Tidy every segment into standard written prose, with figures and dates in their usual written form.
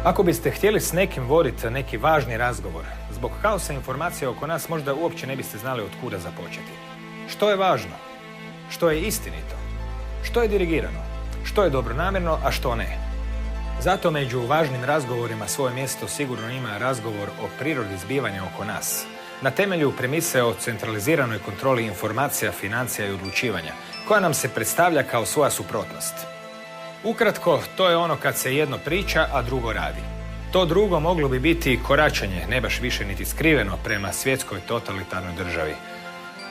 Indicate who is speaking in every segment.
Speaker 1: Ako biste htjeli s nekim voditi neki važni razgovor, zbog kaosa informacija oko nas možda uopće ne biste znali od kuda započeti. Što je važno? Što je istinito? Što je dirigirano? Što je dobronamjerno, a što ne? Zato među važnim razgovorima svoje mjesto sigurno ima razgovor o prirodi zbivanja oko nas, na temelju premise o centraliziranoj kontroli informacija, financija i odlučivanja, koja nam se predstavlja kao svoja suprotnost. Ukratko, to je ono kad se jedno priča, a drugo radi. To drugo moglo bi biti koračanje, ne baš više niti skriveno, prema svjetskoj totalitarnoj državi.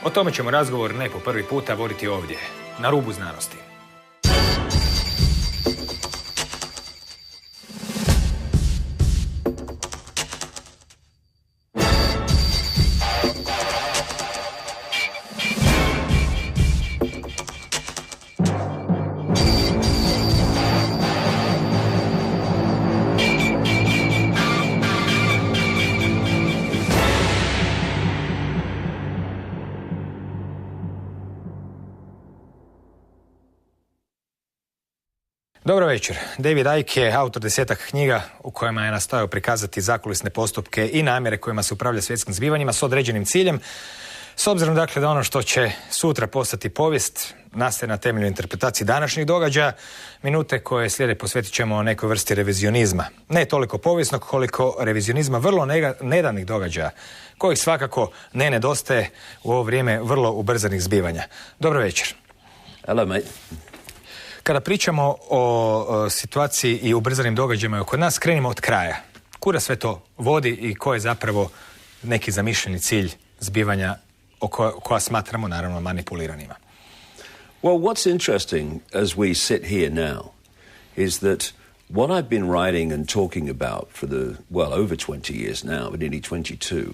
Speaker 1: O tome ćemo razgovor ne po prvi puta voditi ovdje, na Rubu Znanosti. Dobro večer. David Icke, autor 10 knjiga u kojima je nastojao prikazati zakulisne postupke i namjere kojima se upravlja svjetskim zbivanjima s određenim ciljem. S obzirom dakle da ono što će sutra postati povijest nastaje na temelju interpretacije današnjih događaja, minute koje slijede posvetit ćemo nekoj vrsti revizionizma. Ne toliko povijesnog koliko revizionizma vrlo nedavnih događaja, kojih svakako ne nedostaje u ovo vrijeme vrlo ubrzanih zbivanja. Dobro večer.
Speaker 2: Hello, mate.
Speaker 1: Kada pričamo o situaciji i ubrzanim događajima oko nas, krenimo od kraja. Kuda sve to vodi i ko je zapravo neki zamišljeni cilj zbivanja koja smatramo naravno manipuliranima?
Speaker 2: Well, what's interesting as we sit here now is that what I've been writing and talking about for over 20 years now, but nearly 22,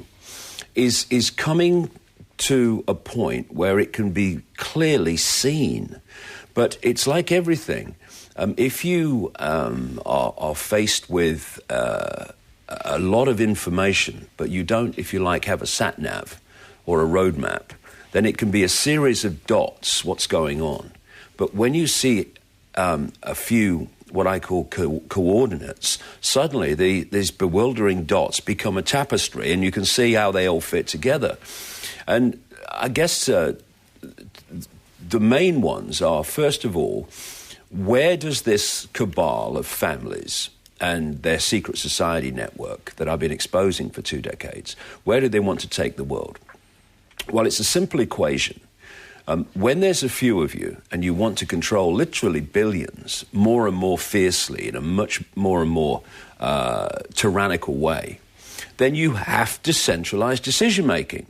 Speaker 2: is coming to a point where it can be clearly seen. But it's like everything. If you are faced with a lot of information, but you don't, if you like, have a sat-nav or a roadmap, then it can be a series of dots, what's going on. But when you see a few, what I call coordinates, suddenly these bewildering dots become a tapestry, and you can see how they all fit together. And I guess the main ones are, first of all, where does this cabal of families and their secret society network that I've been exposing for 2 decades, where do they want to take the world? Well, it's a simple equation. When there's a few of you and you want to control literally billions more and more fiercely in a much more and more tyrannical way, then you have to centralize decision-making.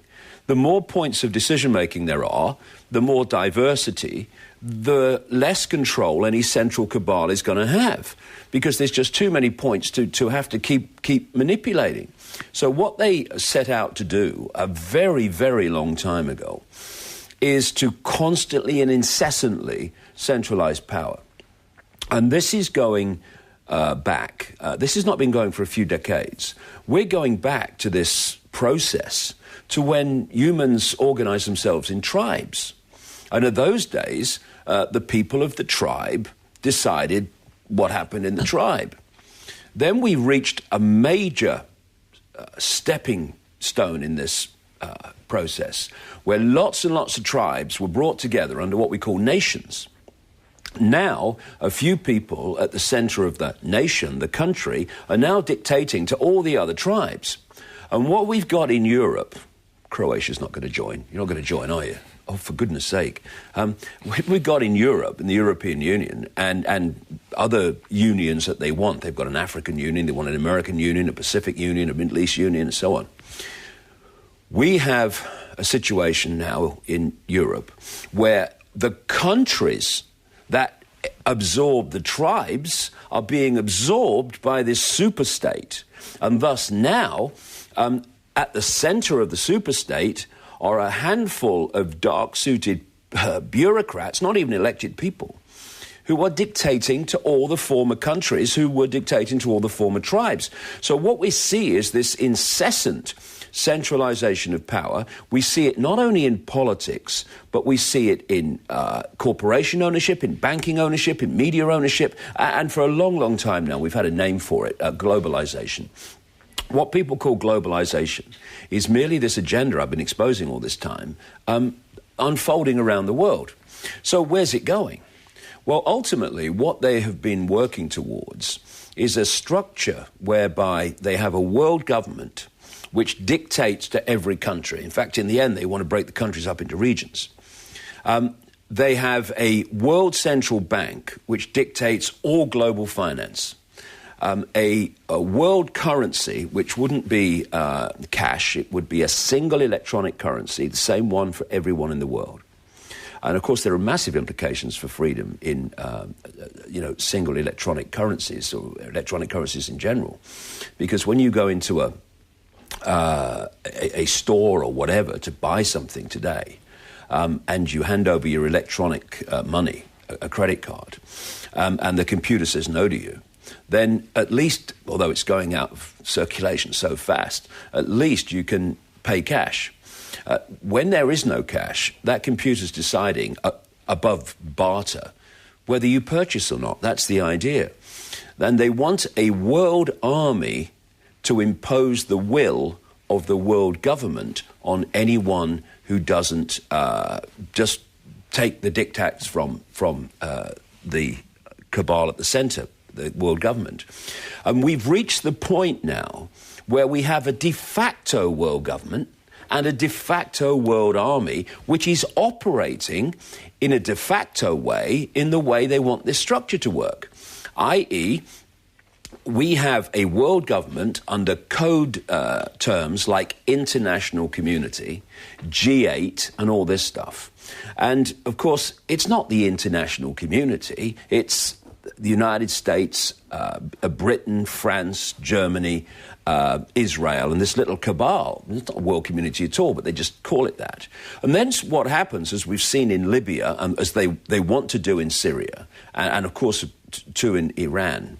Speaker 2: The more points of decision-making there are, the more diversity, the less control any central cabal is going to have, because there's just too many points to have to keep manipulating. So what they set out to do a very, very long time ago is to constantly and incessantly centralize power. And this is going back. This has not been going for a few decades. We're going back to this process to when humans organized themselves in tribes. And in those days, the people of the tribe decided what happened in the tribe. Then we reached a major stepping stone in this process, where lots and lots of tribes were brought together under what we call nations. Now, a few people at the center of the nation, the country, are now dictating to all the other tribes. And what we've got in Europe, Croatia's not going to join. You're not going to join, are you? Oh, for goodness sake. We've got in Europe, in the European Union, and other unions that they want. They've got an African Union, they want an American Union, a Pacific Union, a Middle East Union, and so on. We have a situation now in Europe where the countries that absorb the tribes are being absorbed by this superstate. And thus now, at the center of the superstate are a handful of dark-suited bureaucrats, not even elected people, who are dictating to all the former countries who were dictating to all the former tribes. So what we see is this incessant centralization of power. We see it not only in politics, but we see it in corporation ownership, in banking ownership, in media ownership, and for a long, long time now, we've had a name for it, globalization. What people call globalization is merely this agenda I've been exposing all this time, unfolding around the world. So where's it going? Well, ultimately, what they have been working towards is a structure whereby they have a world government which dictates to every country. In fact, in the end, they want to break the countries up into regions. They have a world central bank which dictates all global finance. A world currency which wouldn't be cash, it would be a single electronic currency, the same one for everyone in the world. And, of course, there are massive implications for freedom in, single electronic currencies or electronic currencies in general. Because when you go into a store or whatever to buy something today and you hand over your electronic money, a credit card, and the computer says no to you, then at least, although it's going out of circulation so fast, at least you can pay cash. When there is no cash, that computer's deciding above barter whether you purchase or not. That's the idea. Then they want a world army to impose the will of the world government on anyone who doesn't just take the diktats from the cabal at the centre, the world government. And we've reached the point now where we have a de facto world government and a de facto world army, which is operating in a de facto way in the way they want this structure to work. I.e., we have a world government under code terms like international community, G8, and all this stuff. And, of course, it's not the international community. It's the United States, Britain, France, Germany, Israel, and this little cabal. It's not a world community at all, but they just call it that. And then what happens, as we've seen in Libya, and as they want to do in Syria, and of course, too in Iran,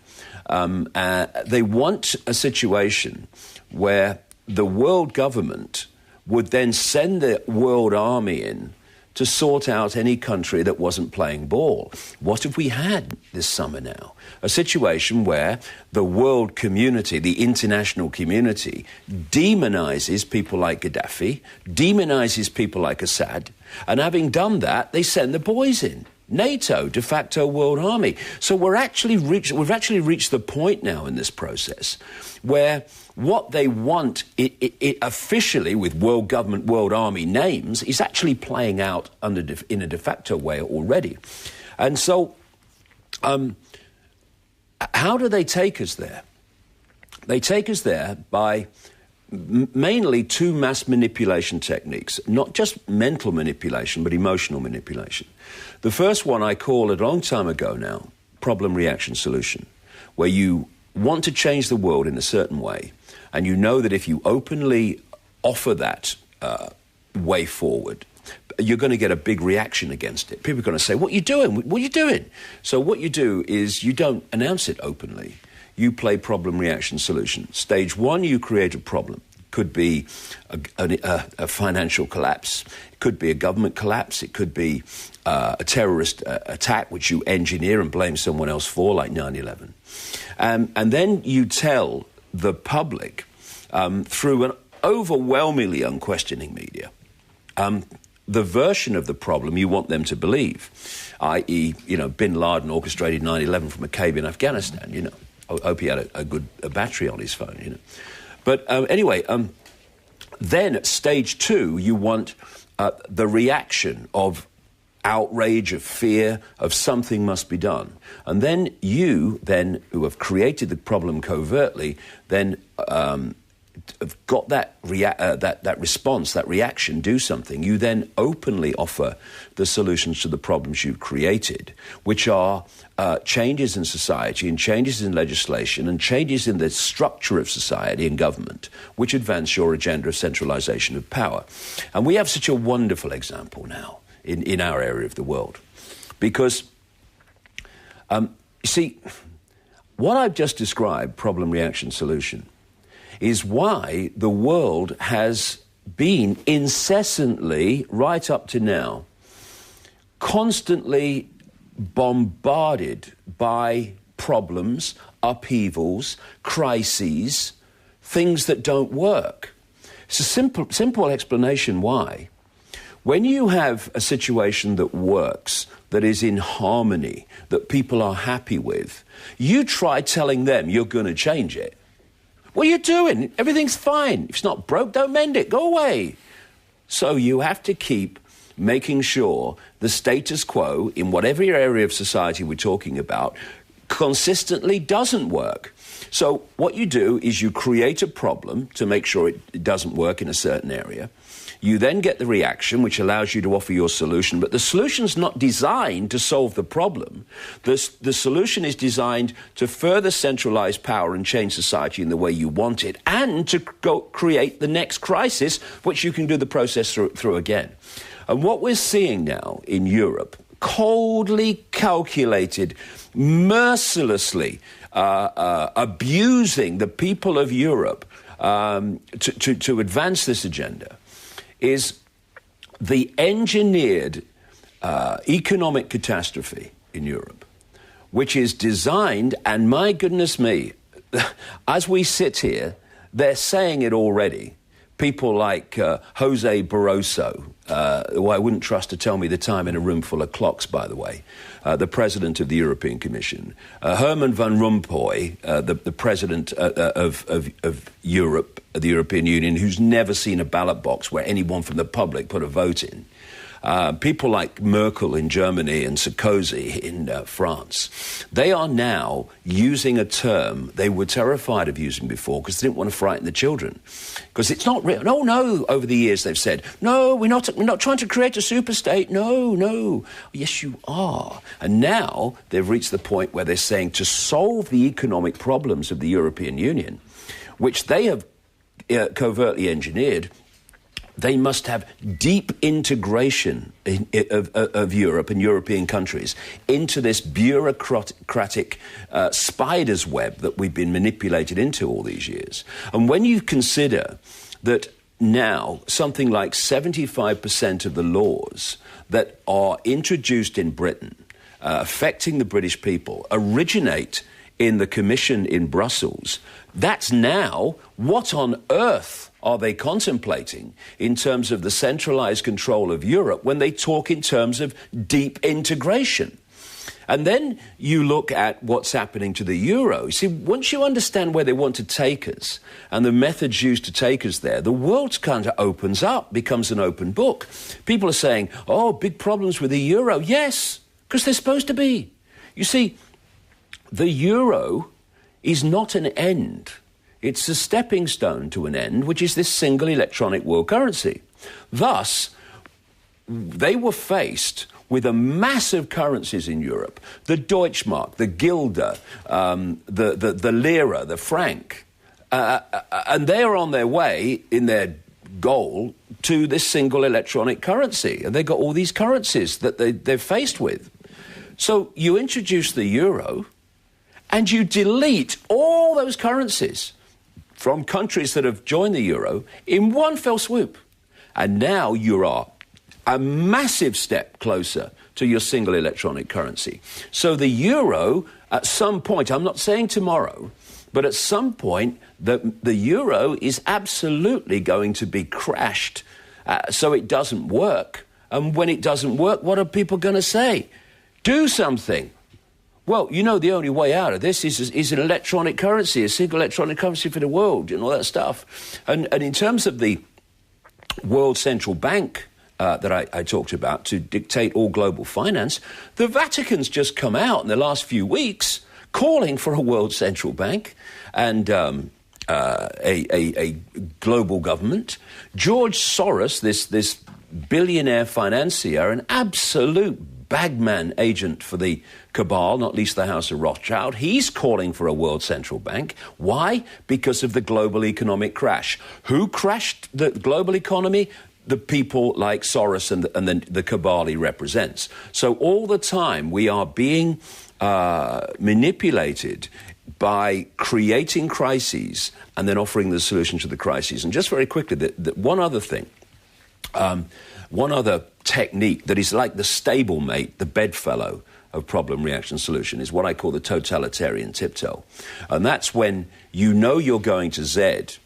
Speaker 2: they want a situation where the world government would then send the world army in to sort out any country that wasn't playing ball. What have we had this summer now? A situation where the world community, the international community, demonizes people like Gaddafi, demonizes people like Assad, and having done that, they send the boys in. NATO, de facto world army. So we've actually reached the point now in this process where what they want it officially with world government, world army names is actually playing out in a de facto way already. And so how do they take us there? They take us there by mainly two mass manipulation techniques, not just mental manipulation, but emotional manipulation. The first one I called a long time ago now, problem, reaction, solution, where you want to change the world in a certain way, and you know that if you openly offer that way forward, you're going to get a big reaction against it. People are going to say, what are you doing? What are you doing? So what you do is you don't announce it openly. You play problem, reaction, solution. Stage one, you create a problem. Could be a financial collapse. It could be a government collapse. It could be a terrorist attack, which you engineer and blame someone else for, like 9/11. And then you tell the public through an overwhelmingly unquestioning media the version of the problem you want them to believe, i.e., bin Laden orchestrated 9/11 from a cave in Afghanistan, I hope he had a good battery on his phone, But anyway, then at stage two, you want the reaction of outrage, of fear, of something must be done. And then you, who have created the problem covertly, then have got that response, that reaction, do something. You then openly offer the solutions to the problems you've created, which are changes in society and changes in legislation and changes in the structure of society and government, which advance your agenda of centralization of power. And we have such a wonderful example now in our area of the world. Because, you see, what I've just described, problem, reaction, solution, is why the world has been incessantly, right up to now, constantly bombarded by problems, upheavals, crises, things that don't work. It's a simple explanation why. When you have a situation that works, that is in harmony, that people are happy with, you try telling them you're going to change it. What are you doing? Everything's fine. If it's not broke, don't mend it. Go away. So you have to keep making sure the status quo in whatever area of society we're talking about consistently doesn't work. So what you do is you create a problem to make sure it doesn't work in a certain area. You then get the reaction, which allows you to offer your solution. But the solution's not designed to solve the problem. The solution is designed to further centralize power and change society in the way you want it, and to create the next crisis, which you can do the process through again. And what we're seeing now in Europe, coldly calculated, mercilessly abusing the people of Europe to advance this agenda, is the engineered economic catastrophe in Europe, which is designed, and my goodness me, as we sit here, they're saying it already. People like Jose Barroso, who I wouldn't trust to tell me the time in a room full of clocks, by the way, the president of the European Commission, Herman Van Rompuy, the president of Europe, the European Union, who's never seen a ballot box where anyone from the public put a vote in. People like Merkel in Germany and Sarkozy in France, they are now using a term they were terrified of using before because they didn't want to frighten the children. Because it's not real. No, over the years they've said, no, we're not trying to create a super state. No. Yes, you are. And now they've reached the point where they're saying to solve the economic problems of the European Union, which they have covertly engineered, they must have deep integration of Europe and European countries into this bureaucratic spider's web that we've been manipulated into all these years. And when you consider that now something like 75% of the laws that are introduced in Britain affecting the British people originate in the Commission in Brussels, that's now what on earth are they contemplating in terms of the centralized control of Europe when they talk in terms of deep integration? And then you look at what's happening to the euro. You see, once you understand where they want to take us and the methods used to take us there, the world kind of opens up, becomes an open book. People are saying, oh, big problems with the euro. Yes, because they're supposed to be. You see, the euro is not an end. It's a stepping stone to an end, which is this single electronic world currency. Thus, they were faced with a massive currencies in Europe, the Deutschmark, the Guilder, the Lira, the Franc, and they are on their way in their goal to this single electronic currency. And they got all these currencies that they're faced with. So you introduce the euro and you delete all those currencies from countries that have joined the euro in one fell swoop. And now you are a massive step closer to your single electronic currency. So the euro, at some point, I'm not saying tomorrow, but at some point, the euro is absolutely going to be crashed so it doesn't work. And when it doesn't work, what are people going to say? Do something. Well, you know, the only way out of this is an electronic currency, a single electronic currency for the world and all that stuff. And in terms of the World Central Bank that I talked about to dictate all global finance, the Vatican's just come out in the last few weeks calling for a World Central Bank and a global government. George Soros, this billionaire financier, an absolute bagman agent for the cabal, not least the House of Rothschild, he's calling for a world central bank. Why? Because of the global economic crash. Who crashed the global economy? The people like Soros and the cabal he represents. So all the time we are being manipulated by creating crises and then offering the solution to the crises. And just very quickly, one other thing, one other technique that is like the stablemate, the bedfellow of problem, reaction, solution is what I call the totalitarian tiptoe. And that's when you know you're going to Z,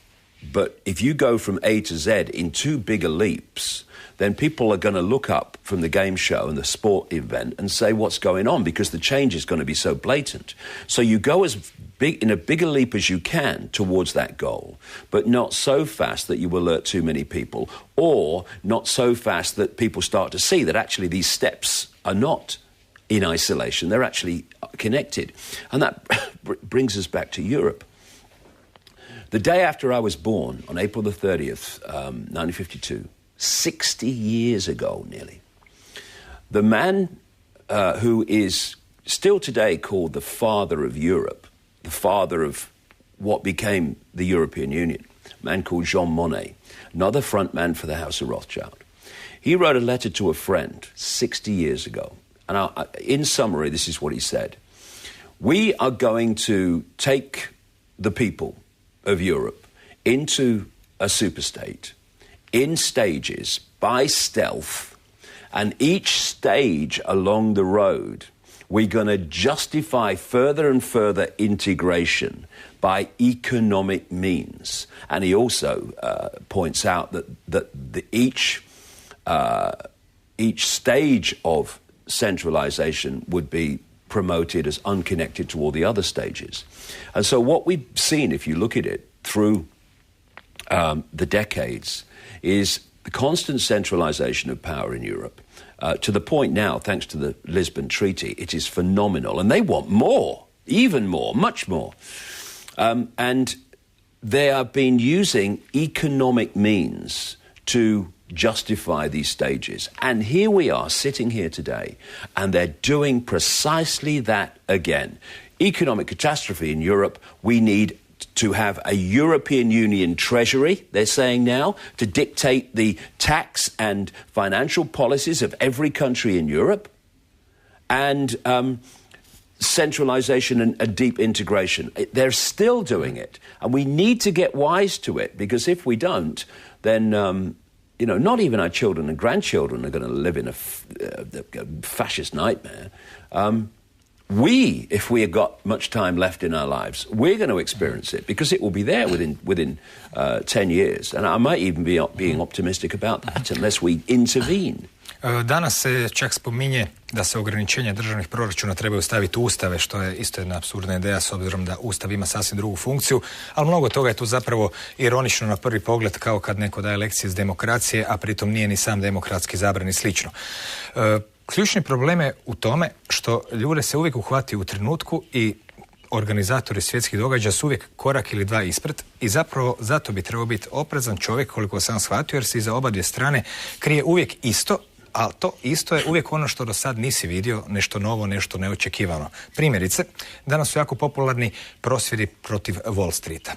Speaker 2: but if you go from A to Z in two bigger leaps, then people are going to look up from the game show and the sport event and say what's going on, because the change is going to be so blatant. So you go as big in a bigger leap as you can towards that goal, but not so fast that you alert too many people, or not so fast that people start to see that actually these steps are not in isolation, they're actually connected. And that brings us back to Europe. The day after I was born, on April the 30th, 1952, 60 years ago nearly, the man who is still today called the father of Europe, the father of what became the European Union, a man called Jean Monnet, another front man for the House of Rothschild. He wrote a letter to a friend 60 years ago. And in summary, this is what he said. We are going to take the people of Europe into a superstate in stages by stealth, and each stage along the road we're going to justify further and further integration by economic means. And he also points out that each stage of centralization would be promoted as unconnected to all the other stages. And so what we've seen, if you look at it through the decades, is the constant centralization of power in Europe, to the point now, thanks to the Lisbon Treaty, it is phenomenal. And they want more, even more, much more. And they have been using economic means to justify these stages. And here we are sitting here today, and they're doing precisely that again. Economic catastrophe in Europe. We need to have a European Union treasury, they're saying now, to dictate the tax and financial policies of every country in Europe. And centralization and deep integration. They're still doing it. And we need to get wise to it, because if we don't, then not even our children and grandchildren are going to live in a fascist nightmare. If we have got much time left in our lives, we're going to experience it, because it will be there within 10 years. And I might even be being optimistic about that unless we intervene.
Speaker 1: Danas se čak spominje da se ograničenja državnih proračuna trebaju staviti u ustave, što je isto jedna apsurdna ideja s obzirom da ustav ima sasvim drugu funkciju, ali mnogo toga je tu zapravo ironično na prvi pogled, kao kad neko daje lekcije iz demokracije, a pritom nije ni sam demokratski izabran i slično. Ključni problem je u tome što ljude se uvijek uhvati u trenutku i organizatori svjetskih događaja su uvijek korak ili dva ispred, i zapravo zato bi trebao biti oprezan čovjek, koliko sam shvatio, jer se iza oba dvije strane krije uvijek isto, a to isto je uvijek ono što do sad nisi vidio, nešto novo, nešto neočekivano. Primjerice, danas su jako popularni prosvjedi protiv Wall Streeta.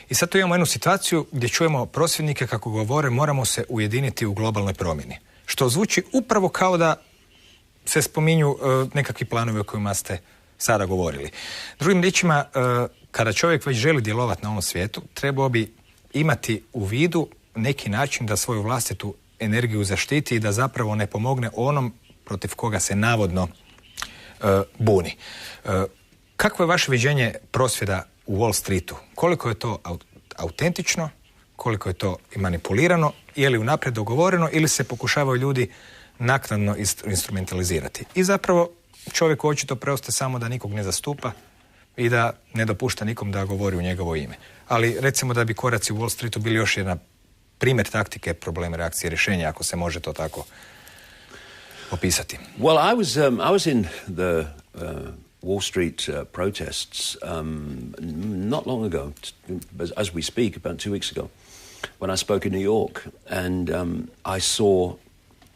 Speaker 1: I sad tu imamo jednu situaciju gdje čujemo prosvjednike kako govore moramo se ujediniti u globalnoj promjeni. Što zvuči upravo kao da se spominju nekakvi planovi o kojima ste sada govorili. Drugim riječima, kada čovjek već želi djelovati na ovom svijetu, trebao bi imati u vidu neki način da svoju vlastitu energiju zaštiti i da zapravo ne pomogne onom protiv koga se navodno buni. Kako je vaše viđenje prosvjeda u Wall Streetu? Koliko je to autentično, koliko je to manipulirano, je li unaprijed dogovoreno ili se pokušavaju ljudi naknadno instrumentalizirati? I zapravo čovjeku očito preostaje samo da nikog ne zastupa i da ne dopušta nikom da govori u njegovo ime. Ali recimo da bi koraci u Wall Streetu bili još jedna primjer taktike, problema, reakcije, rješenja, ako se može to tako opisati.
Speaker 2: Well, I was in the Wall Street protests not long ago, as we speak, about 2 weeks ago, when I spoke in New York, and I saw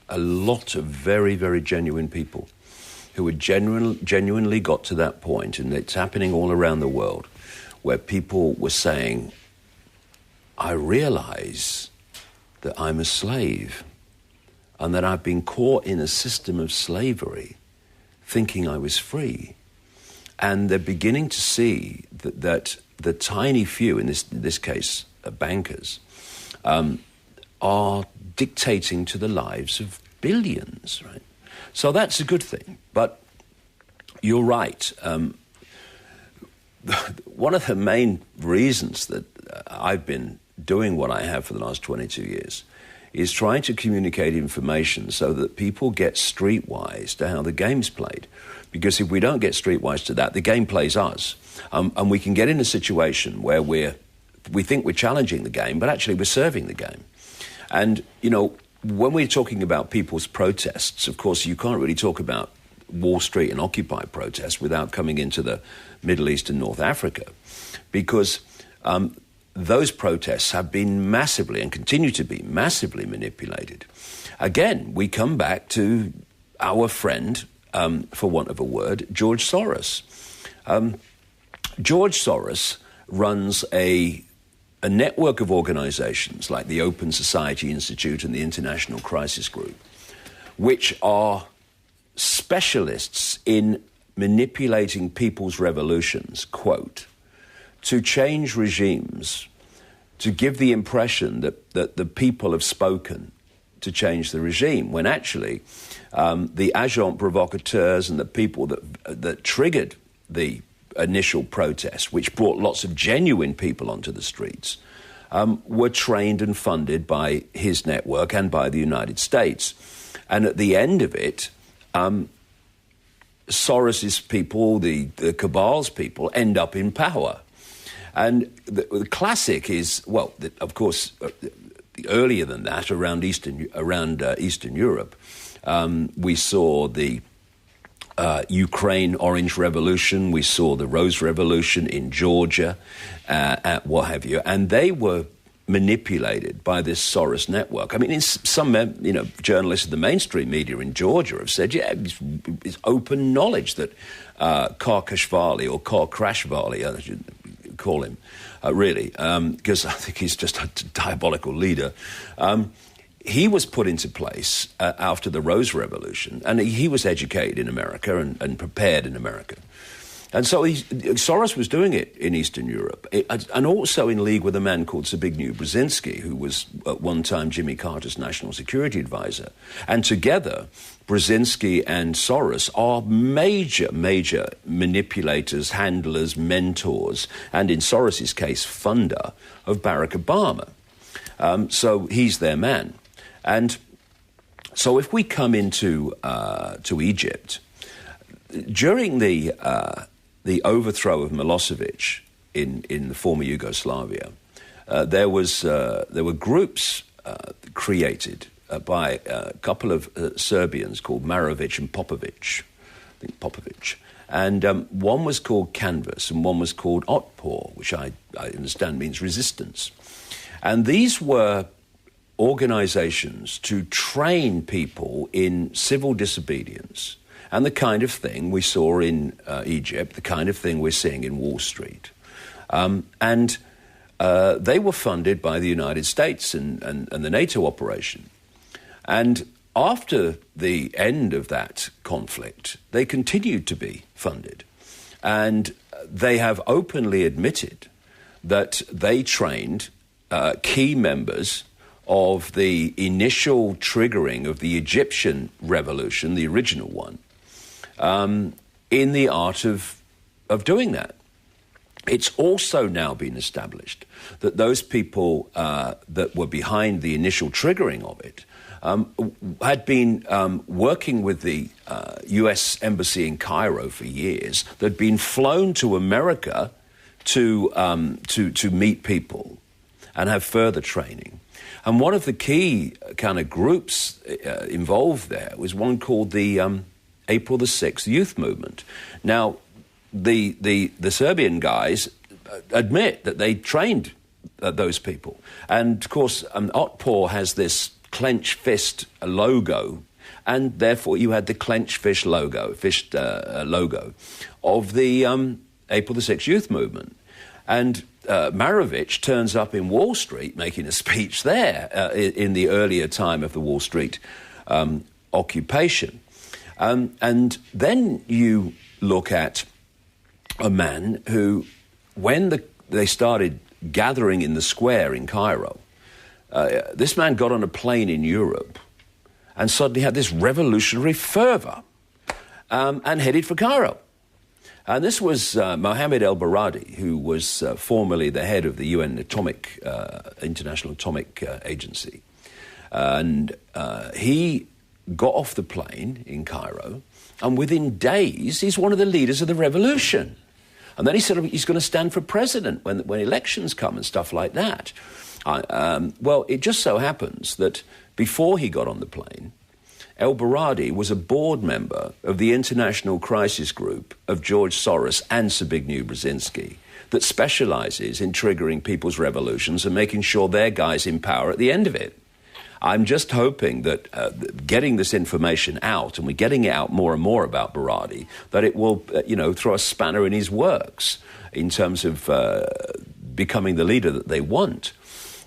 Speaker 2: a lot of very, very genuine people who had genuinely got to that point, and it's happening all around the world, where people were saying, I realize that I'm a slave and that I've been caught in a system of slavery thinking I was free. and they're beginning to see that the tiny few, in this case, bankers, are dictating to the lives of billions, right? So that's a good thing. But you're right. One of the main reasons that I've been doing what I have for the last 22 years is trying to communicate information so that people get streetwise to how the game's played. Because if we don't get streetwise to that, the game plays us. And we can get in a situation where we think we're challenging the game, but actually we're serving the game. And, you know, when we're talking about people's protests, of course, you can't really talk about Wall Street and Occupy protests without coming into the Middle East and North Africa, because those protests have been massively and continue to be massively manipulated. Again, we come back to our friend, for want of a word, George Soros. George Soros runs a network of organizations like the Open Society Institute and the International Crisis Group, which are specialists in manipulating people's revolutions, quote, to change regimes, to give the impression that the people have spoken to change the regime, when actually the agents provocateurs and the people that triggered the initial protests, which brought lots of genuine people onto the streets, were trained and funded by his network and by the United States. And at the end of it, Soros's people, the cabal's people, end up in power. And the classic is, well, of course, earlier than that, around Eastern Europe, we saw the Ukraine Orange Revolution, we saw the Rose Revolution in Georgia, what have you, and they were manipulated by this Soros network. I mean, some journalists of the mainstream media in Georgia have said, yeah, it's open knowledge that Karkashvili or Karkrashvili, I should call him, really, because I think he's just a diabolical leader. He was put into place after the Rose Revolution, and he was educated in America and prepared in America. And so Soros was doing it in Eastern Europe, and also in league with a man called Zbigniew Brzezinski, who was at one time Jimmy Carter's national security advisor. And together, Brzezinski and Soros are major manipulators, handlers, mentors, and in Soros's case, funder of Barack Obama. So he's their man. And so if we come into to Egypt, during the overthrow of Milosevic in the former Yugoslavia, there were groups created by a couple of Serbians called Marovic and Popovic, I think Popovic, and one was called Canvas and one was called Otpor, which I understand means resistance. And these were organizations to train people in civil disobedience and the kind of thing we saw in Egypt, the kind of thing we're seeing in Wall Street. And they were funded by the United States and the NATO operation. And after the end of that conflict, they continued to be funded. And they have openly admitted that they trained key members of the initial triggering of the Egyptian revolution, the original one, in the art of doing that. It's also now been established that those people that were behind the initial triggering of it had been working with the U.S. Embassy in Cairo for years. They'd been flown to America to meet people and have further training. And one of the key kind of groups involved there was one called the April the 6th Youth Movement. Now, the Serbian guys admit that they trained those people. And, of course, Otpor has this clenched fist logo, and therefore you had the clenched fist logo of the April the 6th Youth Movement. And Marovic turns up in Wall Street making a speech there in the earlier time of the Wall Street occupation. And then you look at a man who, when they started gathering in the square in Cairo, this man got on a plane in Europe and suddenly had this revolutionary fervour and headed for Cairo. And this was Mohammed El-Baradi, who was formerly the head of the UN International Atomic Agency. And he got off the plane in Cairo, and within days, he's one of the leaders of the revolution. And then he said he's going to stand for president when elections come and stuff like that. Well, it just so happens that before he got on the plane, El-Baradi was a board member of the International Crisis Group of George Soros and Zbigniew Brzezinski that specialises in triggering people's revolutions and making sure their guy's in power at the end of it. I'm just hoping that getting this information out, and we're getting it out more and more about Baradi, that it will, throw a spanner in his works in terms of becoming the leader that they want.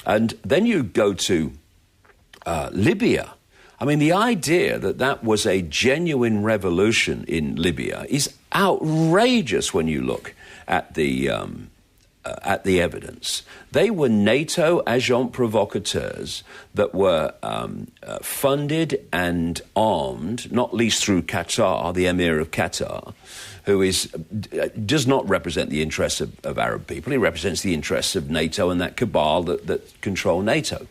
Speaker 2: And then you go to Libya. I mean, the idea that was a genuine revolution in Libya is outrageous when you look at the evidence. They were NATO agents provocateurs that were funded and armed, not least through Qatar, the Emir of Qatar, who does not represent the interests of Arab people. He represents the interests of NATO and that cabal that control NATO.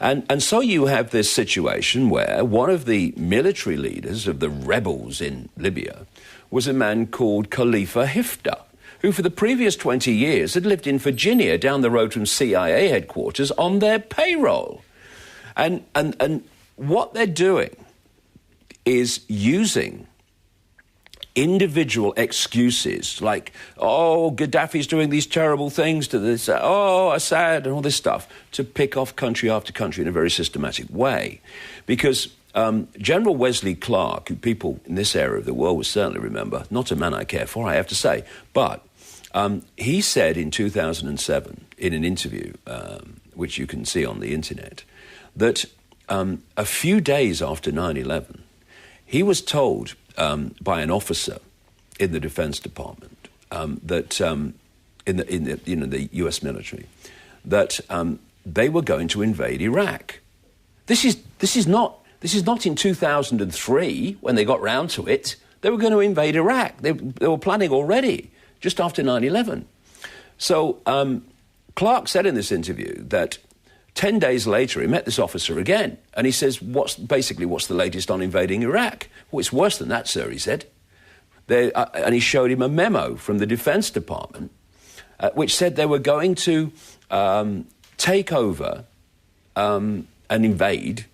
Speaker 2: And so you have this situation where one of the military leaders of the rebels in Libya was a man called Khalifa Hifter, who for the previous 20 years had lived in Virginia down the road from CIA headquarters on their payroll. And what they're doing is using individual excuses like, oh, Gaddafi's doing these terrible things to this, oh, Assad, and all this stuff, to pick off country after country in a very systematic way. Because General Wesley Clark, who people in this area of the world will certainly remember, not a man I care for, I have to say, but he said in 2007 in an interview, which you can see on the internet, that a few days after 9/11, he was told by an officer in the Defense Department that in the U.S. military that they were going to invade Iraq. This is not in 2003 when they got round to it. They were going to invade Iraq. They were planning already just after 9/11. So Clark said in this interview that 10 days later, he met this officer again, and he says, what's the latest on invading Iraq? Well, it's worse than that, sir, he said. And he showed him a memo from the Defense Department, which said they were going to take over and invade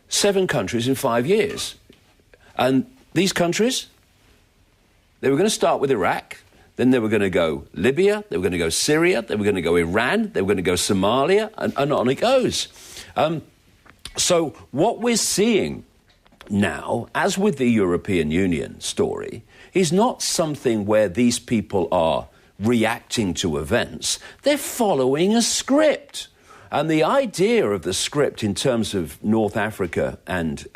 Speaker 2: 7 countries in 5 years. And these countries, they were going to start with Iraq. Then they were going to go Libya, they were going to go Syria, they were going to go Iran, they were going to go Somalia, and on it goes. So what we're seeing now, as with the European Union story, is not something where these people are reacting to events. They're following a script. And the idea of the script in terms of North Africa and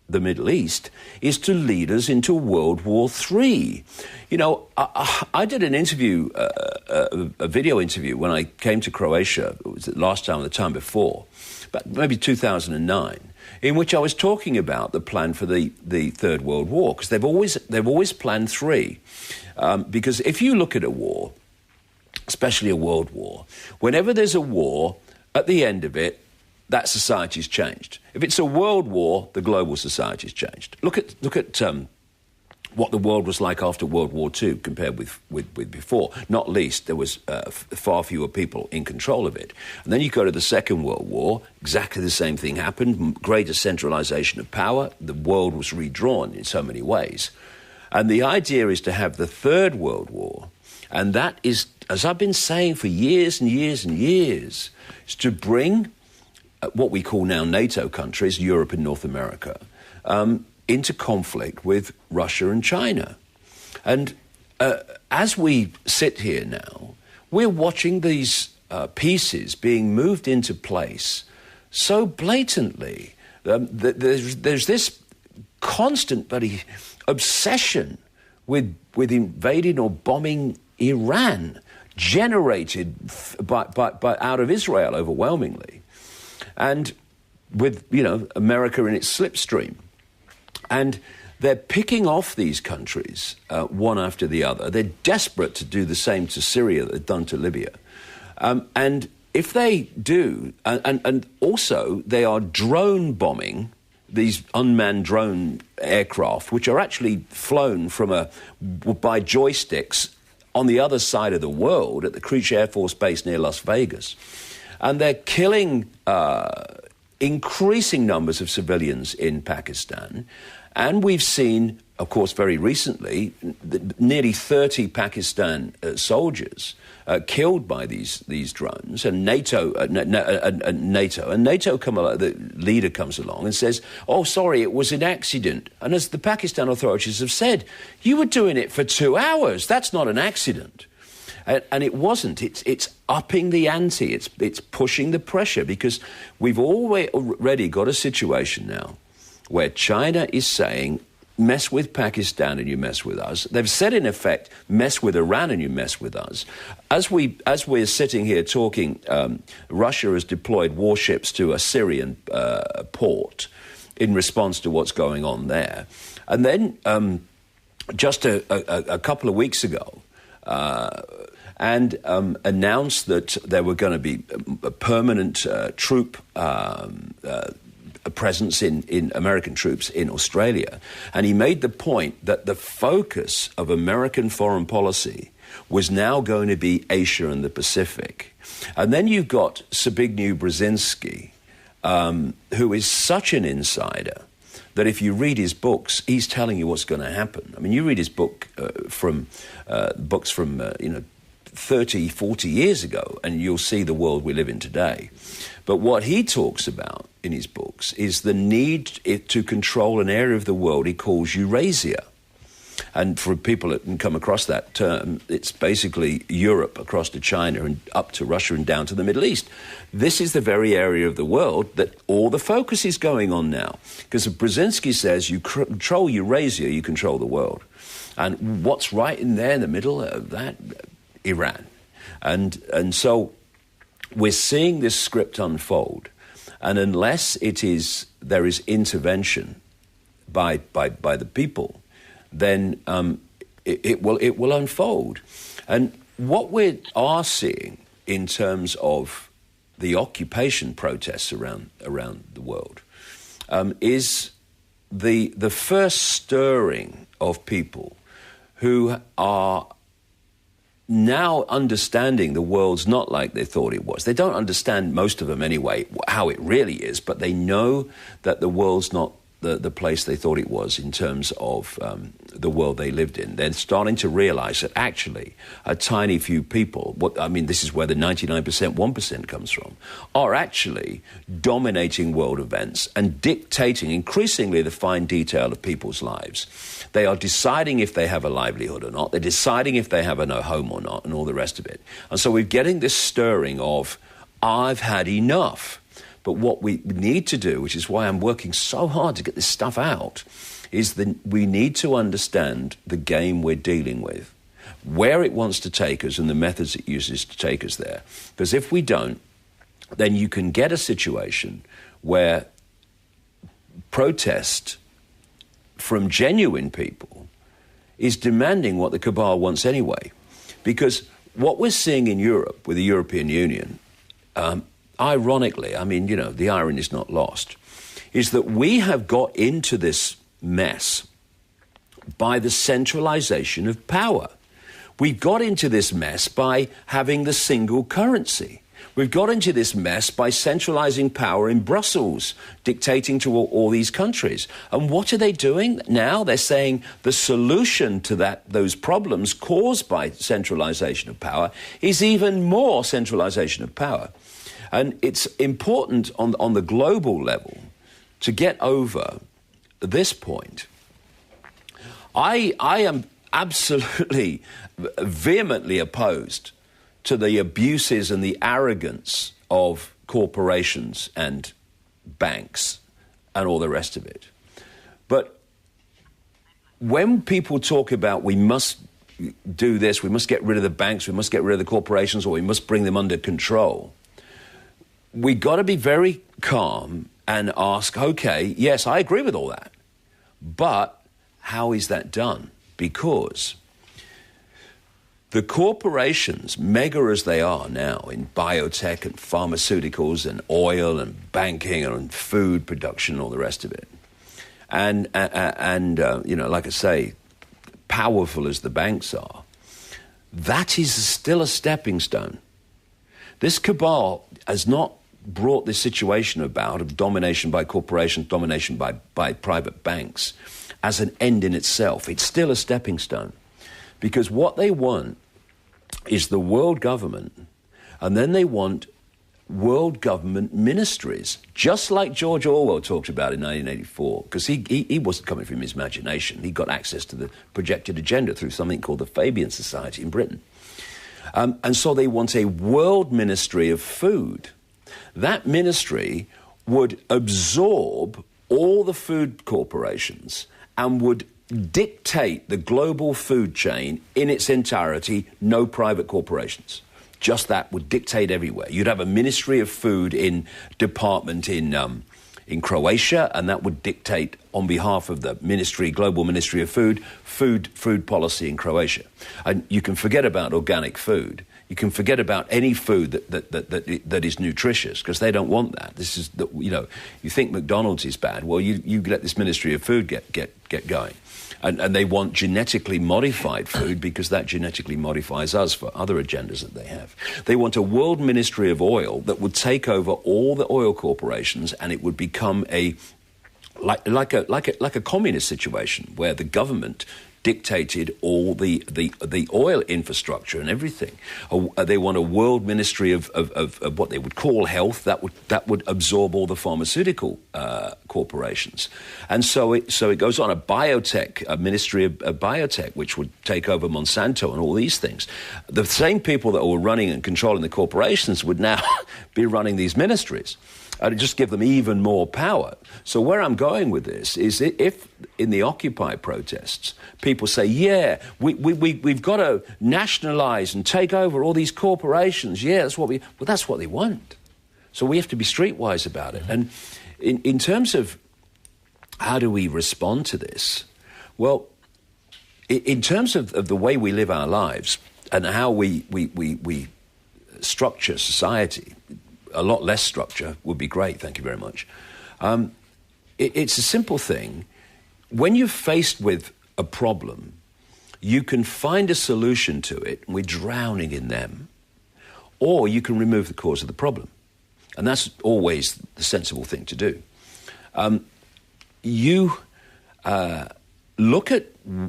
Speaker 2: the Middle East is to lead us into World War III. You know, I did an interview, a video interview when I came to Croatia. It was the last time or the time before, but maybe 2009, in which I was talking about the plan for the Third World War, because they've always planned 3. Because if you look at a war, especially a world war, whenever there's a war, at the end of it, that society's changed. If it's a world war, the global society's changed. Look at what the world was like after World War II compared with before. Not least, there was far fewer people in control of it. And then you go to the Second World War, exactly the same thing happened, greater centralization of power, the world was redrawn in so many ways. And the idea is to have the Third World War, and that is, as I've been saying for years and years and years, is to bring what we call now NATO countries, Europe and North America, into conflict with Russia and China. And as we sit here now, we're watching these pieces being moved into place so blatantly. There's this constant obsession with invading or bombing Iran, generated by out of Israel overwhelmingly, and with, you know, America in its slipstream. And they're picking off these countries one after the other. They're desperate to do the same to Syria that they've done to Libya. And if they do, and also they are drone bombing these unmanned drone aircraft, which are actually flown by joysticks on the other side of the world at the Creech Air Force Base near Las Vegas. And they're killing increasing numbers of civilians in Pakistan. And we've seen, of course, very recently, nearly 30 Pakistan soldiers killed by these drones. And NATO the leader comes along and says, "Oh, sorry, it was an accident." And as the Pakistan authorities have said, you were doing it for 2 hours. That's not an accident. And it wasn't. It's upping the ante. It's pushing the pressure, because we've already got a situation now where China is saying, mess with Pakistan and you mess with us. They've said, in effect, mess with Iran and you mess with us. As we're sitting here talking, Russia has deployed warships to a Syrian port in response to what's going on there. And then just a couple of weeks ago, announced that there were going to be a permanent troop presence in American troops in Australia. And he made the point that the focus of American foreign policy was now going to be Asia and the Pacific. And then you've got Zbigniew Brzezinski, who is such an insider that if you read his books, he's telling you what's going to happen. I mean, you read his books from 30, 40 years ago, and you'll see the world we live in today. But what he talks about in his books is the need to control an area of the world he calls Eurasia. And for people that can come across that term, it's basically Europe across to China and up to Russia and down to the Middle East. This is the very area of the world that all the focus is going on now. Because Brzezinski says you control Eurasia, you control the world. And what's right in there in the middle of that? Iran. And so we're seeing this script unfold. And unless there is intervention by the people, then it will unfold. And what we are seeing in terms of the occupation protests around the world is the first stirring of people who are now understanding the world's not like they thought it was. They don't understand, most of them anyway, how it really is, but they know that the world's not the place they thought it was in terms of the world they lived in. They're starting to realize that actually a tiny few people, this is where the 99%, 1% comes from, are actually dominating world events and dictating increasingly the fine detail of people's lives. They are deciding if they have a livelihood or not. They're deciding if they have a home or not, and all the rest of it. And so we're getting this stirring of, I've had enough. But what we need to do, which is why I'm working so hard to get this stuff out, is that we need to understand the game we're dealing with, where it wants to take us and the methods it uses to take us there. Because if we don't, then you can get a situation where protest from genuine people is demanding what the cabal wants anyway. Because what we're seeing in Europe with the European Union, ironically, the irony is not lost, is that we have got into this mess by the centralization of power. We got into this mess by having the single currency. We've got into this mess by centralizing power in Brussels, dictating to all these countries. And what are they doing now? They're saying the solution to those problems caused by centralization of power is even more centralization of power. And it's important on the global level to get over this point. I am absolutely vehemently opposed to the abuses and the arrogance of corporations and banks and all the rest of it. But when people talk about we must do this, we must get rid of the banks, we must get rid of the corporations, or we must bring them under control, we got to be very calm and ask, okay, yes, I agree with all that, but how is that done? Because the corporations, mega as they are now in biotech and pharmaceuticals and oil and banking and food production and all the rest of it, and like I say, powerful as the banks are, that is still a stepping stone. This cabal has not brought this situation about of domination by corporations, domination by private banks as an end in itself. It's still a stepping stone. Because what they want is the world government, and then they want world government ministries, just like George Orwell talked about in 1984, because he wasn't coming from his imagination. He got access to the projected agenda through something called the Fabian Society in Britain. And so they want a world ministry of food. That ministry would absorb all the food corporations and would dictate the global food chain in its entirety, no private corporations. Just that would dictate everywhere. You'd have a Ministry of Food department in Croatia, and that would dictate on behalf of the Global Ministry of food policy in Croatia. And you can forget about organic food. You can forget about any food that is nutritious, because they don't want that. This is you think McDonald's is bad. Well, you let this Ministry of Food get going. And they want genetically modified food because that genetically modifies us for other agendas that they have. They want a world ministry of oil that would take over all the oil corporations, and it would become like a communist situation where the government dictated all the oil infrastructure and everything. They want a world ministry of what they would call health that would absorb all the pharmaceutical corporations, and so it goes on. A ministry of biotech, which would take over Monsanto and all these things. The same people that were running and controlling the corporations would now be running these ministries. And just give them even more power. So where I'm going with this is, if in the Occupy protests people say, yeah, we've got to nationalize and take over all these corporations, that's what they want. So we have to be streetwise about it. And in terms of how do we respond to this, well, in terms of the way we live our lives and how we structure society, a lot less structure would be great, thank you very much. It's a simple thing. When you're faced with a problem, you can find a solution to it, and we're drowning in them, or you can remove the cause of the problem. And that's always the sensible thing to do. You look at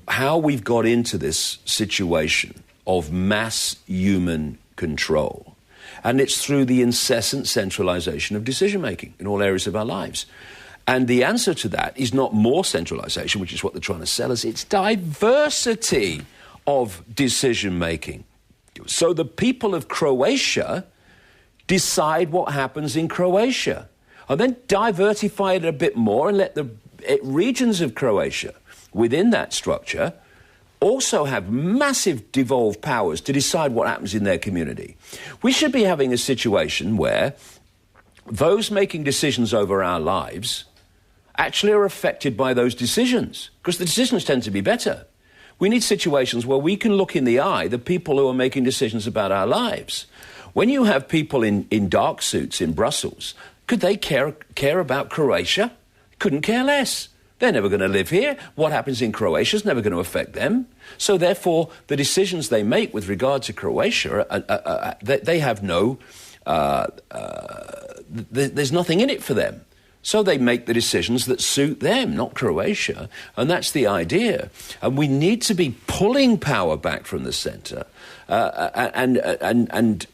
Speaker 2: how we've got into this situation of mass human control. And it's through the incessant centralization of decision-making in all areas of our lives. And the answer to that is not more centralization, which is what they're trying to sell us. It's diversity of decision-making. So the people of Croatia decide what happens in Croatia, and then diversify it a bit more and let the regions of Croatia within that structure also have massive devolved powers to decide what happens in their community. We should be having a situation where those making decisions over our lives actually are affected by those decisions, because the decisions tend to be better. We need situations where we can look in the eye the people who are making decisions about our lives. When you have people in dark suits in Brussels, could they care about Croatia? Couldn't care less. They're never going to live here. What happens in Croatia is never going to affect them. So therefore, the decisions they make with regard to Croatia, they have no... there's nothing in it for them. So they make the decisions that suit them, not Croatia. And that's the idea. And we need to be pulling power back from the centre and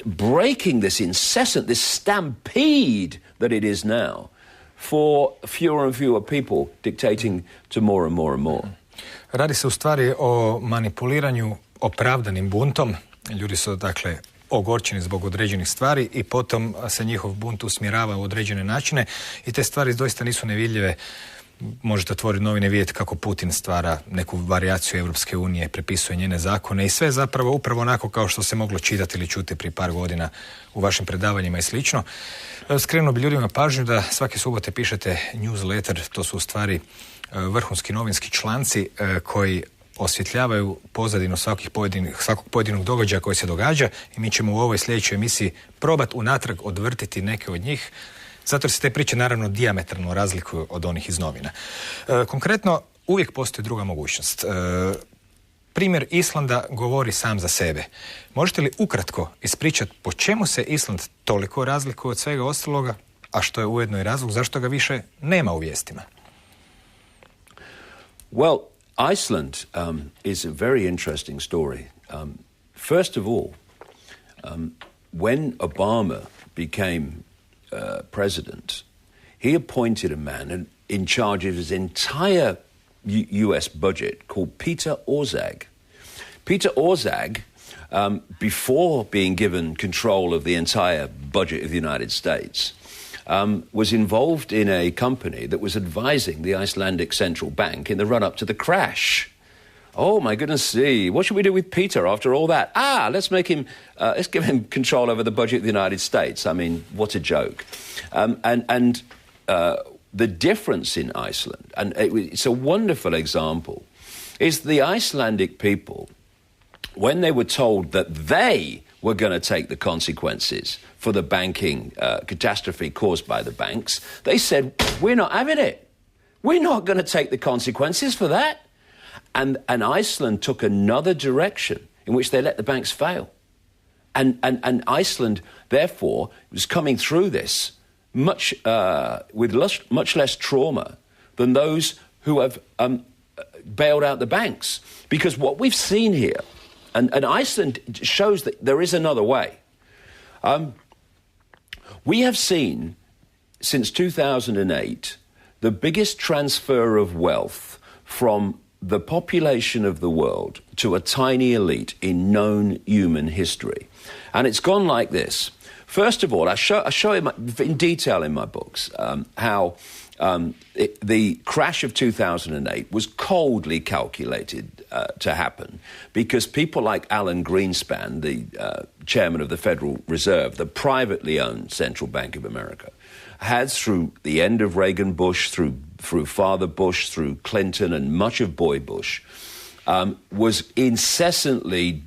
Speaker 2: breaking this this stampede that it is now, for fewer and fewer people dictating to more and more and more.
Speaker 1: Radi se u stvari o manipuliranju opravdanim buntom. Ljudi su, dakle, ogorčeni zbog određenih stvari i potom se njihov bunt usmjerava u određene načine i te stvari doista nisu nevidljive Možete otvoriti novine i vidjeti kako Putin stvara neku varijaciju Europske unije, prepisuje njene zakone i sve zapravo upravo onako kao što se moglo čitati ili čuti prije par godina u vašim predavanjima i slično. Skrenuo bi ljudima pažnju da svake subote pišete newsletter, to su u stvari vrhunski novinski članci koji osvjetljavaju pozadinu svakog pojedinog događaja koji se događa i mi ćemo u ovoj sljedećoj emisiji probati unatrag odvrtiti neke od njih, zato jer se te priče naravno dijametralno razlikuju od onih iz novina. Konkretno, uvijek postoji druga mogućnost. Primjer Islanda govori sam za sebe. Možete li ukratko ispričati po čemu se Island toliko razlikuje od svega ostaloga, a što je ujedno i razlog zašto ga više nema u vijestima?
Speaker 2: Well, Iceland is a very interesting story. First of all, when Obama became president, he appointed a man in charge of his entire US budget called Peter Orszag. Peter Orszag, before being given control of the entire budget of the United States, was involved in a company that was advising the Icelandic Central Bank in the run-up to the crash. Oh, my goodness me, what should we do with Peter after all that? Let's give him control over the budget of the United States. I mean, what a joke. The difference in Iceland, and it's a wonderful example, is the Icelandic people, when they were told that they were going to take the consequences for the banking catastrophe caused by the banks, they said, we're not having it. We're not going to take the consequences for that. And Iceland took another direction in which they let the banks fail. And Iceland, therefore, was coming through this with much less trauma than those who have bailed out the banks. Because what we've seen here, and Iceland shows that there is another way. We have seen, since 2008, the biggest transfer of wealth from the population of the world to a tiny elite in known human history. And it's gone like this. First of all, I show in detail in my books how the crash of 2008 was coldly calculated to happen because people like Alan Greenspan, the chairman of the Federal Reserve, the privately owned Central Bank of America, had, through the end of Reagan Bush, through Father Bush, through Clinton and much of Boy Bush, was incessantly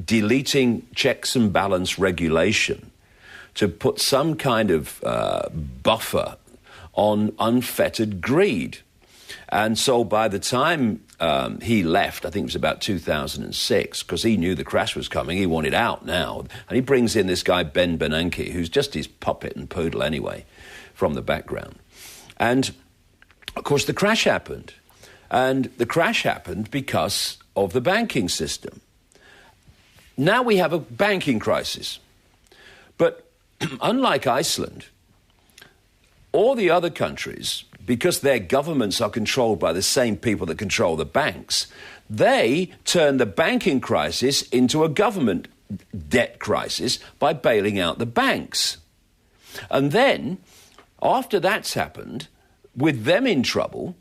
Speaker 2: deleting checks and balance regulation to put some kind of buffer on unfettered greed. And so by the time he left, I think it was about 2006, because he knew the crash was coming, he wanted out now. And he brings in this guy, Ben Bernanke, who's just his puppet and poodle anyway, from the background. And, of course, the crash happened. And the crash happened because of the banking system. Now we have a banking crisis. But unlike Iceland, all the other countries, because their governments are controlled by the same people that control the banks, they turn the banking crisis into a government debt crisis by bailing out the banks. And then, after that's happened, with them in trouble,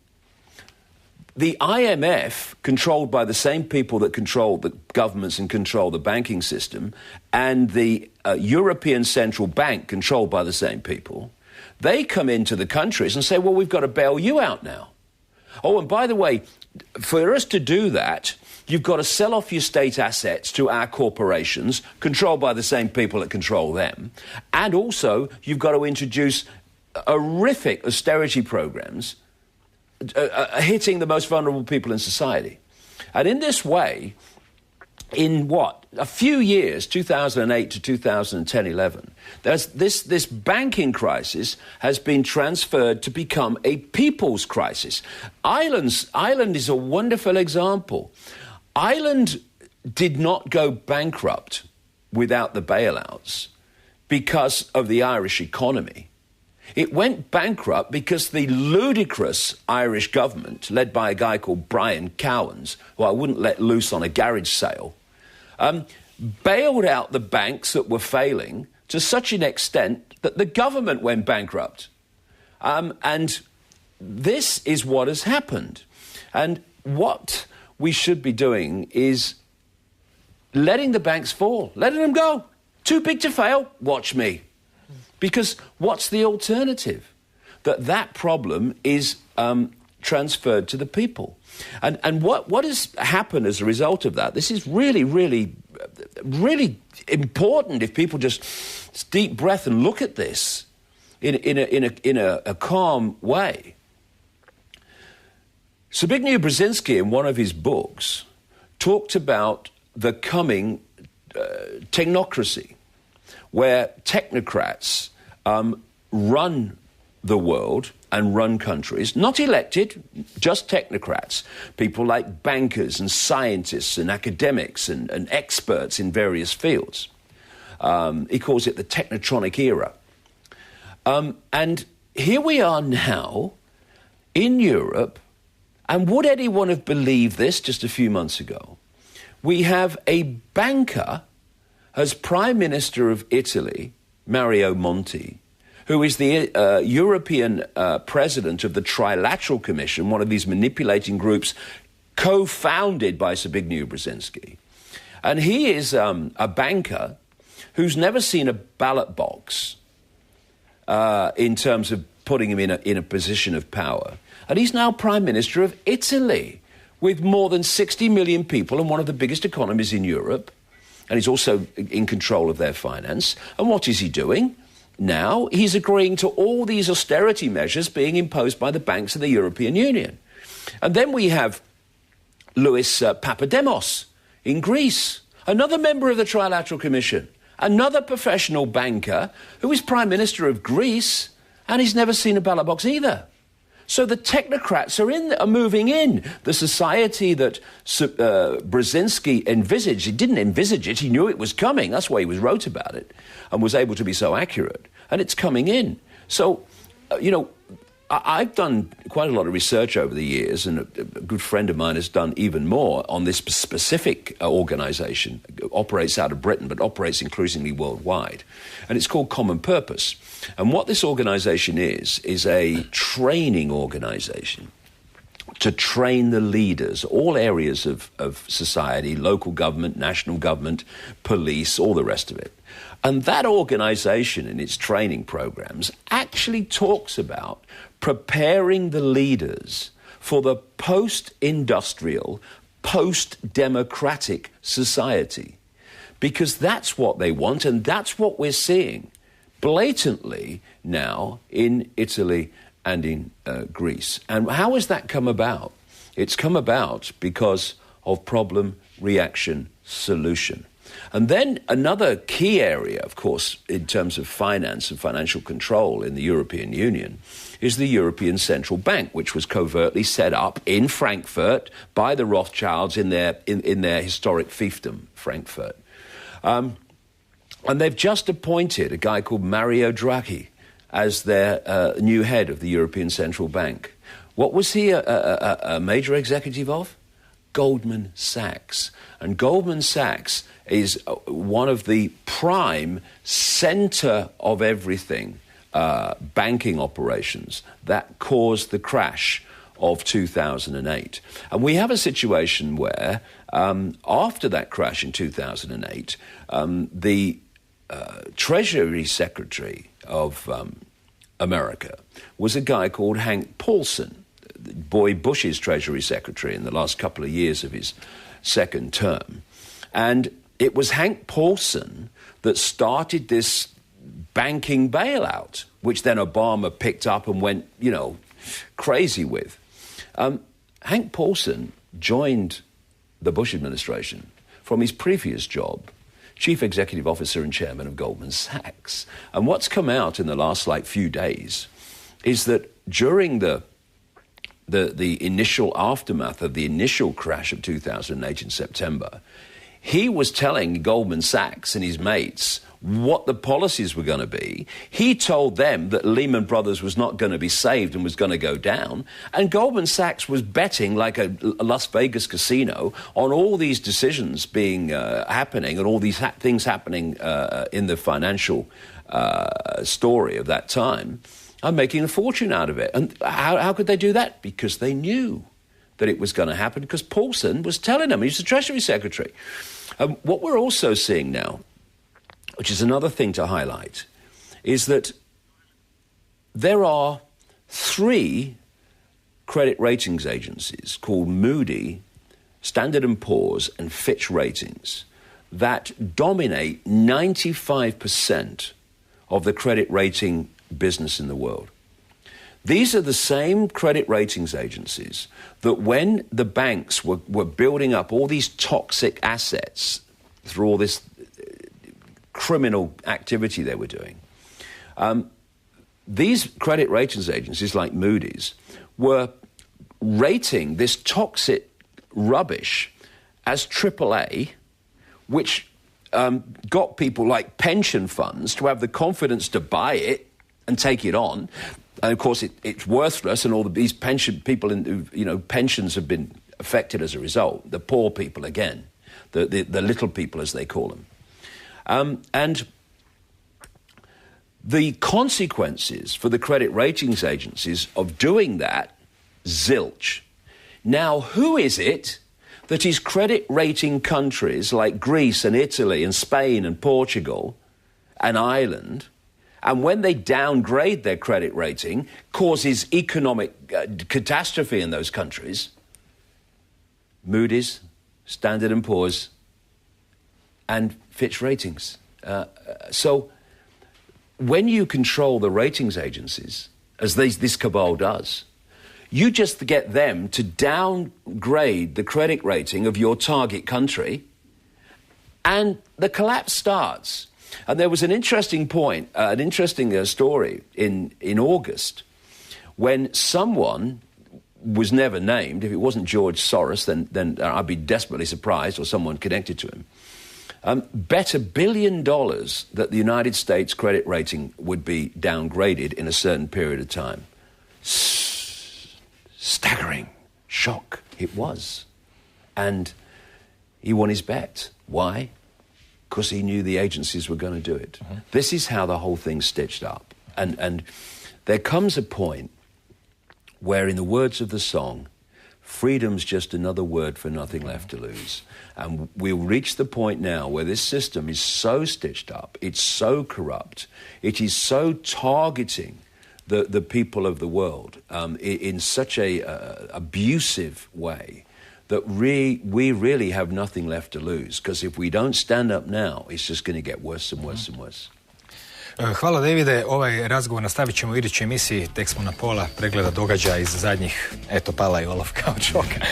Speaker 2: the IMF, controlled by the same people that control the governments and control the banking system, and the European Central Bank, controlled by the same people, they come into the countries and say, well, we've got to bail you out now. Oh, and by the way, for us to do that, you've got to sell off your state assets to our corporations, controlled by the same people that control them. And also, you've got to introduce horrific austerity programs hitting the most vulnerable people in society. And in this way, in a few years, 2008 to 2010-11, this banking crisis has been transferred to become a people's crisis. Ireland is a wonderful example. Ireland did not go bankrupt without the bailouts because of the Irish economy. It went bankrupt because the ludicrous Irish government, led by a guy called Brian Cowans, who I wouldn't let loose on a garage sale, bailed out the banks that were failing to such an extent that the government went bankrupt. And this is what has happened. And what we should be doing is letting the banks fall, letting them go. Too big to fail, watch me. Because what's the alternative? That problem is transferred to the people. And what has happened as a result of that, this is really, really, really important if people just deep breath and look at this in a calm way. Zbigniew Brzezinski, in one of his books, talked about the coming technocracy, where technocrats run the world and run countries, not elected, just technocrats, people like bankers and scientists and academics and experts in various fields. He calls it the technotronic era. And here we are now in Europe, and would anyone have believed this just a few months ago? We have a banker as Prime Minister of Italy, Mario Monti, who is the European president of the Trilateral Commission, one of these manipulating groups co-founded by Zbigniew Brzezinski. And he is a banker who's never seen a ballot box in terms of putting him in a position of power. And he's now Prime Minister of Italy, with more than 60 million people and one of the biggest economies in Europe. And he's also in control of their finance. And what is he doing? Now he's agreeing to all these austerity measures being imposed by the banks of the European Union. And then we have Louis Papademos in Greece, another member of the Trilateral Commission, another professional banker who is Prime Minister of Greece, and he's never seen a ballot box either. So the technocrats are moving in. The society that Brzezinski envisaged, he didn't envisage it, he knew it was coming. That's why he wrote about it and was able to be so accurate. And it's coming in. So, I've done quite a lot of research over the years, and a good friend of mine has done even more on this specific organisation. It operates out of Britain, but operates increasingly worldwide. And it's called Common Purpose. And what this organisation is a training organisation to train the leaders, all areas of society, local government, national government, police, all the rest of it. And that organisation in its training programs actually talks about preparing the leaders for the post-industrial, post-democratic society. Because that's what they want, and that's what we're seeing blatantly now in Italy and in Greece. And how has that come about? It's come about because of problem, reaction, solution. And then another key area, of course, in terms of finance and financial control in the European Union is the European Central Bank, which was covertly set up in Frankfurt by the Rothschilds in their historic fiefdom, Frankfurt. And they've just appointed a guy called Mario Draghi as their new head of the European Central Bank. What was he a major executive of? Goldman Sachs. And Goldman Sachs is one of the prime center of everything banking operations that caused the crash of 2008. And we have a situation where after that crash in 2008, the Treasury Secretary of America was a guy called Hank Paulson, Boy Bush's Treasury Secretary in the last couple of years of his second term. And it was Hank Paulson that started this banking bailout, which then Obama picked up and went, crazy with. Hank Paulson joined the Bush administration from his previous job, Chief Executive Officer and Chairman of Goldman Sachs. And what's come out in the last few days is that during the initial aftermath of the initial crash of 2008 in September, he was telling Goldman Sachs and his mates what the policies were going to be. He told them that Lehman Brothers was not going to be saved and was going to go down. And Goldman Sachs was betting like a Las Vegas casino on all these decisions being happening and all these things happening in the financial story of that time. I'm making a fortune out of it. And how could they do that? Because they knew that it was going to happen, because Paulson was telling them. He was the Treasury Secretary. What we're also seeing now, which is another thing to highlight, is that there are 3 credit ratings agencies called Moody, Standard & Poor's and Fitch Ratings that dominate 95% of the credit rating business in the world. These are the same credit ratings agencies that when the banks were building up all these toxic assets through all this criminal activity they were doing, these credit ratings agencies like Moody's were rating this toxic rubbish as AAA, which got people like pension funds to have the confidence to buy it and take it on. And of course, it's worthless, and all these pension people, pensions have been affected as a result. The poor people, again, the little people, as they call them. And the consequences for the credit ratings agencies of doing that, zilch. Now, who is it that is credit rating countries like Greece and Italy and Spain and Portugal and Ireland, and when they downgrade their credit rating, causes economic catastrophe in those countries? Moody's, Standard & Poor's, and Fitch Ratings. So when you control the ratings agencies, as this cabal does, you just get them to downgrade the credit rating of your target country, and the collapse starts. And there was an interesting point, an interesting story in August, when someone was never named. If it wasn't George Soros, then I'd be desperately surprised, or someone connected to him, bet $1 billion that the United States credit rating would be downgraded in a certain period of time. Staggering shock it was. And he won his bet. Why? Because he knew the agencies were going to do it. Mm-hmm. This is how the whole thing's stitched up. And there comes a point where, in the words of the song, freedom's just another word for nothing left to lose. And we'll reach the point now where this system is so stitched up, it's so corrupt, it is so targeting the people of the world in such a abusive way, that we really have nothing left to lose. Because if we don't stand up now, it's just going to get worse and worse and worse.
Speaker 1: Hvala, Davide. Ovaj razgovor nastavit ćemo u idućoj emisiji. Tek smo na pola pregleda događaja iz zadnjih, eto, pala je Olaf kao čoka,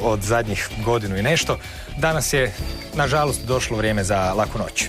Speaker 1: od zadnjih godinu i nešto. Danas je, nažalost, došlo vrijeme za laku noć.